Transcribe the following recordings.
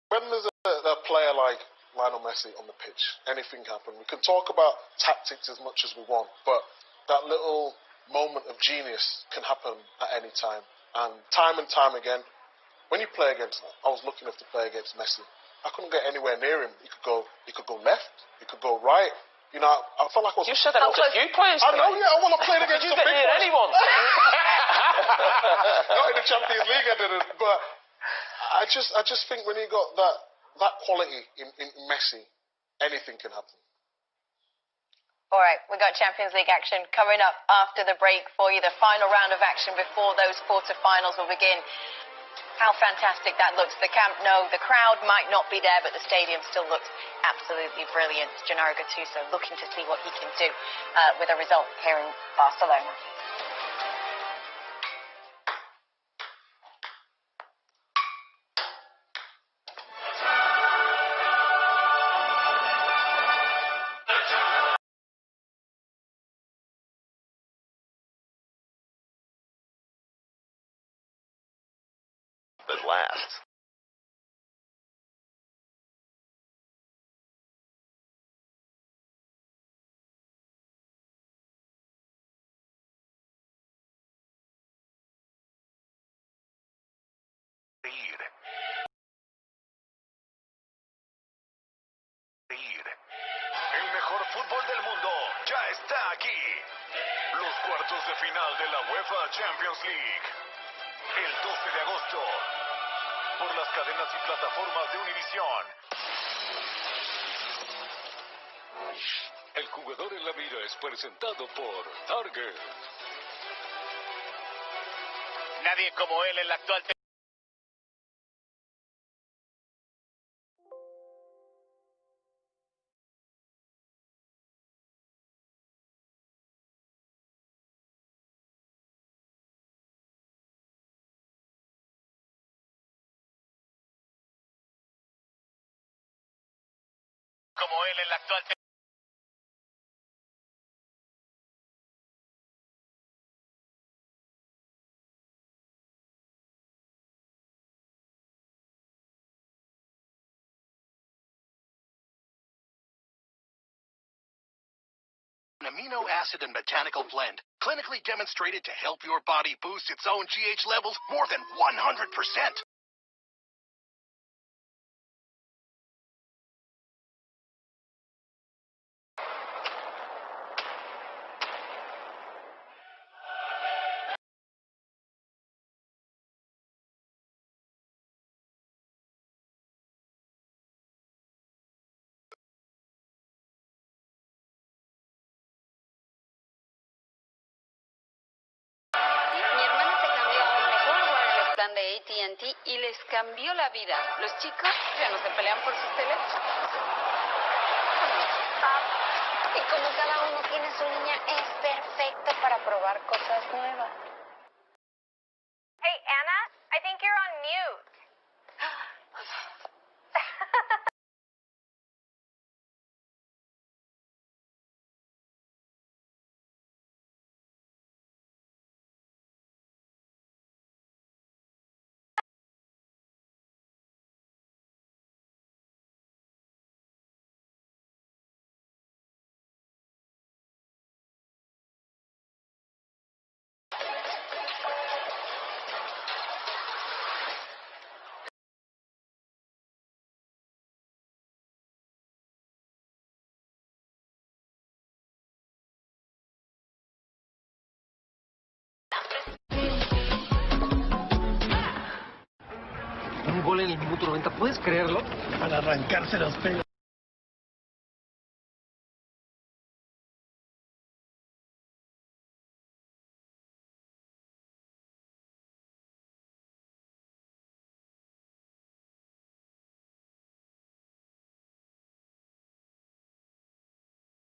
When there's a player like Lionel Messi on the pitch, anything can happen. We can talk about tactics as much as we want, but that little moment of genius can happen at any time. And time again, when you play against, I was lucky enough to play against Messi. I couldn't get anywhere near him. He could go left, he could go right. You know, I felt like I was... You said that to a few players I know, yeah, I played against Did you the big get near boys. anyone? Not in the Champions League, I didn't, but I just think when you got that quality in Messi, anything can happen. All right, we got Champions League action coming up after the break for you. The final round of action before those quarter-finals will begin. How fantastic that looks. The Camp Nou, the crowd might not be there, but the stadium still looks absolutely brilliant. Gennaro Gattuso looking to see what he can do with a result here in Barcelona. At last. El mejor fútbol del mundo ya está aquí. Los cuartos de final de la UEFA Champions League. El 12 de agosto. Por las cadenas y plataformas de Univisión. El jugador en la mira es presentado por Target. Nadie como él en la actual An amino acid and botanical blend, clinically demonstrated to help your body boost its own GH levels more than 100%. De AT&T y les cambió la vida. Los chicos ya no se pelean por sus teléfonos. Y como cada uno tiene su línea, es perfecto para probar cosas nuevas. Hey, Anna, I think you're on mute. Un gol en el minuto 90, ¿puedes creerlo? Para arrancarse los pelos.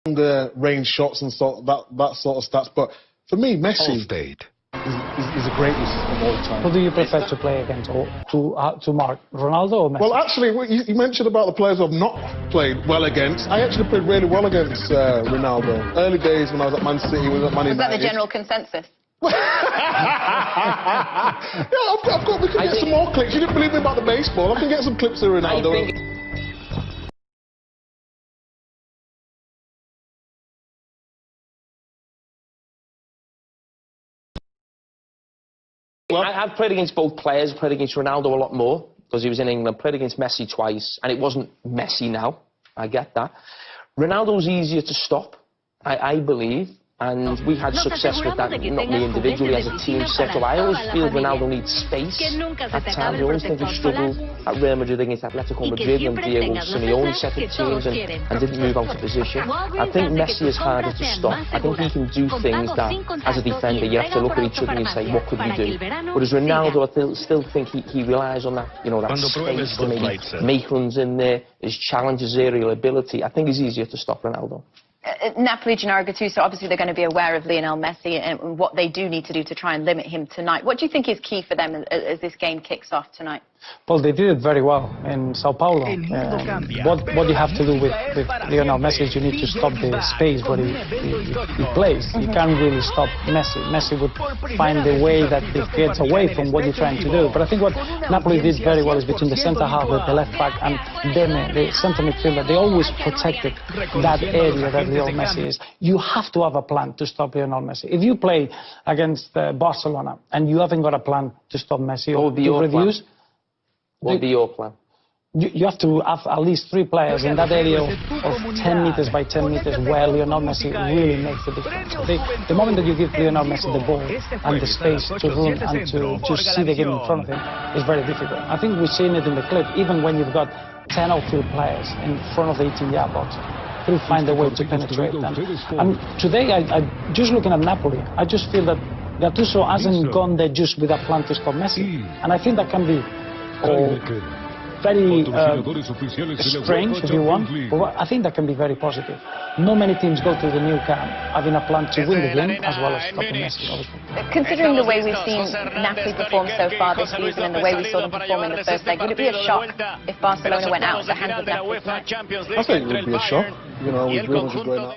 The range shots and that sort of stats, but for me, Messi Allstate. is the greatest of all time. Who do you prefer to play against, or to mark, Ronaldo or Messi? Well, actually, you mentioned about the players I've not played well against. I actually played really well against Ronaldo. Early days when I was at Man City, was at Man United. Was that the general consensus? Yeah, we can get some more clips. You didn't believe me about the baseball. I can get some clips of Ronaldo. I've played against both players, played against Ronaldo a lot more, because he was in England, played against Messi twice, and it wasn't Messi now, I get that. Ronaldo's easier to stop, I believe, and we had success with that, not me individually, as a team setup. I always feel Ronaldo needs space at times. I always think he struggled at Real Madrid against Atletico Madrid when Diego Simeone set up teams and didn't move out of position. I think Messi is harder to stop. I think he can do things that, as a defender, you have to look at each other and say, what could we do? Whereas Ronaldo, I still think he relies on that, you know, that space to maybe make runs in there, his challenge, his aerial ability. I think he's easier to stop Ronaldo. Napoli, Gennaro Gattuso, obviously they're going to be aware of Lionel Messi and what they do need to do to try and limit him tonight. What do you think is key for them as this game kicks off tonight? Well, they did it very well in Sao Paulo. What you have to do with Lionel Messi is you need to stop the space where he plays. You can't really stop Messi. Messi would find a way that it gets away from what you're trying to do. But I think what Napoli did very well is between the centre half, the left back, and Deme, the centre midfielder, they always protected that area that Lionel Messi is. You have to have a plan to stop Lionel Messi. If you play against Barcelona and you haven't got a plan to stop Messi or to reduce... What would be your plan? You have to have at least 3 players in that area of 10 meters by 10 meters where Lionel Messi really makes the difference. The moment that you give Lionel Messi the ball and the space to run and to just see the game in front of him is very difficult. I think we've seen it in the clip, even when you've got 10 outfield players in front of the 18-yard box, he'll find a way to penetrate. And today, I just looking at Napoli, I just feel that Gattuso hasn't gone there just with a plan to stop Messi. And I think that can be very strange, if you want, but I think that can be very positive. Not many teams go to the new camp having a plan to win the game as well as stopping Messi, obviously. Considering the way we've seen Napoli perform so far this season and the way we saw them perform in the first leg, would it be a shock if Barcelona went out at the hands of Napoli tonight? I think it would be a shock. You know, with Real Madrid going out.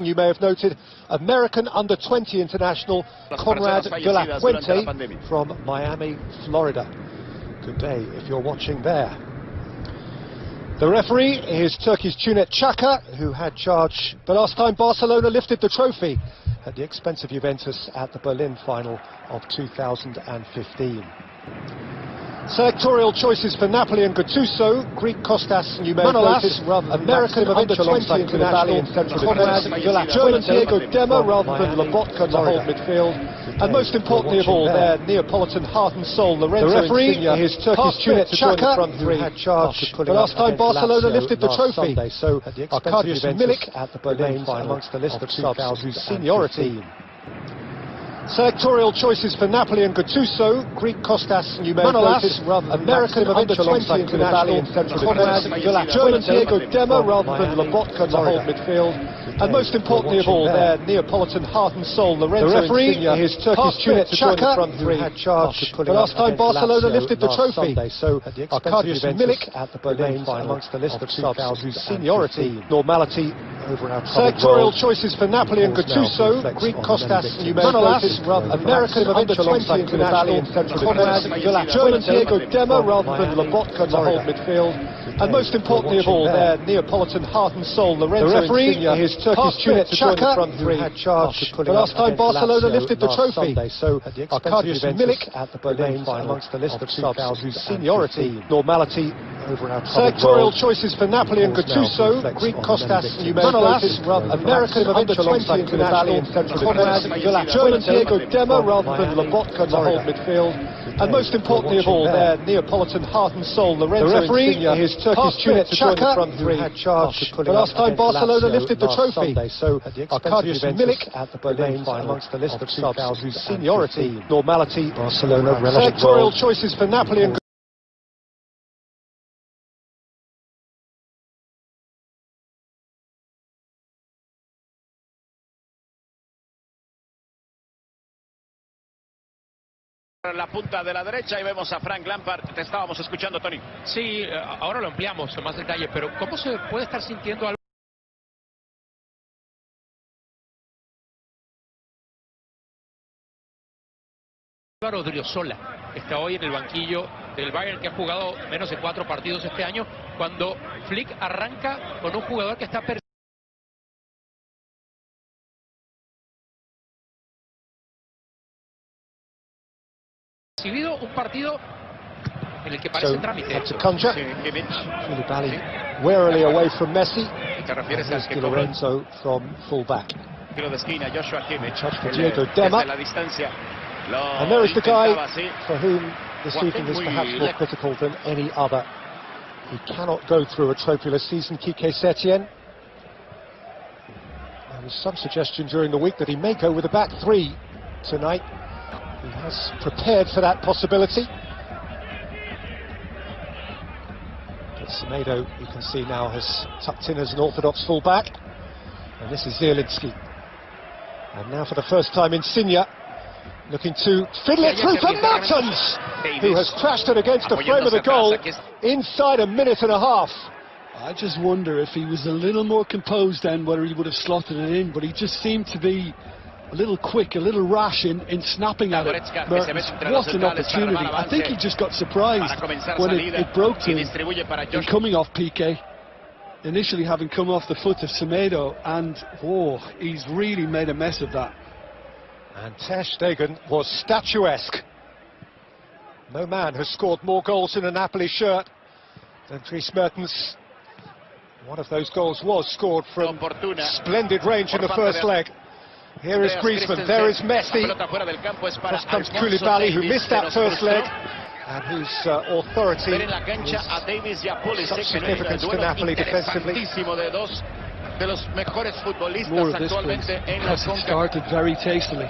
You may have noted American under-20 international Conrad de la Fuente from Miami, Florida. Good day if you're watching there. The referee is Turkey's Cüneyt Çakır, who had charge the last time Barcelona lifted the trophy at the expense of Juventus at the Berlin final of 2015. Selectorial choices for Napoli and Gattuso, Greek Kostas Manolas, American under-20 international Conrad de la German Diego Dema rather than Lobotka to hold midfield, and most importantly of all, their Neapolitan heart and soul, Lorenzo Insigne. The referee is Turkey's Cüneyt Çakır, who had charge the last time Barcelona lifted the trophy. So Arkadiusz Milik at the Berlin final amongst the list of subs whose seniority. Selectorial choices for Napoli and Gattuso, Greek Kostas Manolas, American under-20 international Conrad de la German Diego Dema rather than Lobotka to hold midfield, and most importantly of all, their Neapolitan heart and soul, Lorenzo Insigne. The referee is Turkey's Cüneyt Çakır, who had charge the last time Barcelona lifted the trophy. So Arkadiusz Milik at the Berlin final amongst the list of subs whose seniority, normality over our selectorial choices for Napoli and Gattuso, Greek Kostas Manolas, American under-20 international Conrad de la German Diego Dema rather than Lobotka to hold midfield, and most importantly of all, their Neapolitan heart and soul, Lorenzo Insigne. The referee is Turkey's Cüneyt Çakır, who had charge the last time Barcelona lifted the trophy. So Arkadiusz Milik at the Berlin final amongst the list of subs whose seniority, normality over our selectorial choices for Napoli and Gattuso, Greek Kostas Manolas, American under-20 international Conrad de la German Diego Dema rather than Lobotka to hold midfield, and most importantly of all, their Neapolitan heart and soul, Lorenzo Insigne. The referee is Turkey's Cüneyt Çakır, who had charge the last time Barcelona lifted the trophy. So Arkadiusz Milik at the Berlin final amongst the list of subs whose seniority, normality, Barcelona selectorial choices for Napoli and la punta de la derecha y vemos a Frank Lampard. Te estábamos escuchando, Tony. Sí, ahora lo ampliamos en más detalle, pero ¿cómo se puede estar sintiendo algo? Odriozola está hoy en el banquillo del Bayern, que ha jugado menos de 4 partidos este año, cuando Flick arranca con un jugador que está recibido un partido en el que parece trámite. Koulibaly warily away from Messi. ¿Te refieres al que Lorenzo from fullback? Tiro de esquina, Joshua Kimmich. Diego Dema. La distancia. And there is the guy for whom this evening is perhaps more critical than any other. He cannot go through a trophyless season, Quique Setien. There was some suggestion during the week that he may go with a back three tonight. He has prepared for that possibility. But Semedo, you can see now, has tucked in as an orthodox full-back. And this is Zielinski. And now for the first time, Insigne looking to fiddle it through for Mertens, who has crashed it against the frame of the goal inside a minute and a half. I just wonder if he was a little more composed then, whether he would have slotted it in, but he just seemed to be a little quick, a little rash in snapping at it. Mertens, what an opportunity. I think he just got surprised when it broke to him in coming off Piqué, initially having come off the foot of Semedo, and he's really made a mess of that. And Ter Stegen was statuesque. No man has scored more goals in a Napoli shirt than Dries Mertens. One of those goals was scored from splendid range in the first leg. Here is Griezmann, there is Messi. Across comes Koulibaly, who missed that first leg, and whose authority is such significance to Napoli defensively. More of this, please. Started very tastily.